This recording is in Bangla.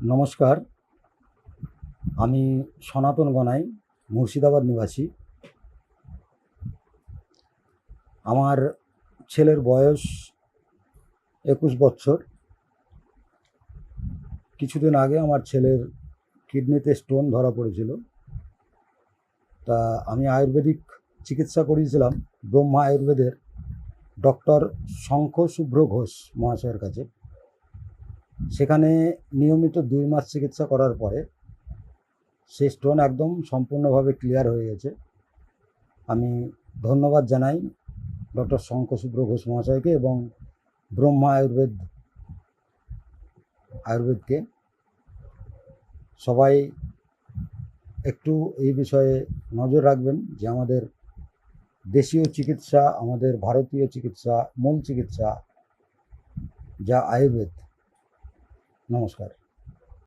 নমস্কার। আমি সনাতন গনাই, মুর্শিদাবাদ নিবাসী। আমার ছেলের বয়স 21 বছর। কিছুদিন আগে আমার ছেলের কিডনিতে স্টোন ধরা পড়েছিল। তা আমি আয়ুর্বেদিক চিকিৎসা করিয়েছিলাম ব্রহ্মা আয়ুর্বেদের ডক্টর শঙ্খ শুভ্র ঘোষ মহাশয়ের কাছে। সেখানে নিয়মিত 2 মাস চিকিৎসা করার পরে সেই স্টোন একদম সম্পূর্ণভাবে ক্লিয়ার হয়ে গেছে। আমি ধন্যবাদ জানাই ডক্টর শঙ্খ শুভ্র ঘোষ মহাশয়কে এবং ব্রহ্মা আয়ুর্বেদকে। সবাই একটু এই বিষয়ে নজর রাখবেন যে আমাদের দেশীয় চিকিৎসা, আমাদের ভারতীয় চিকিৎসা, মূল চিকিৎসা যা আয়ুর্বেদ। নমস্কার।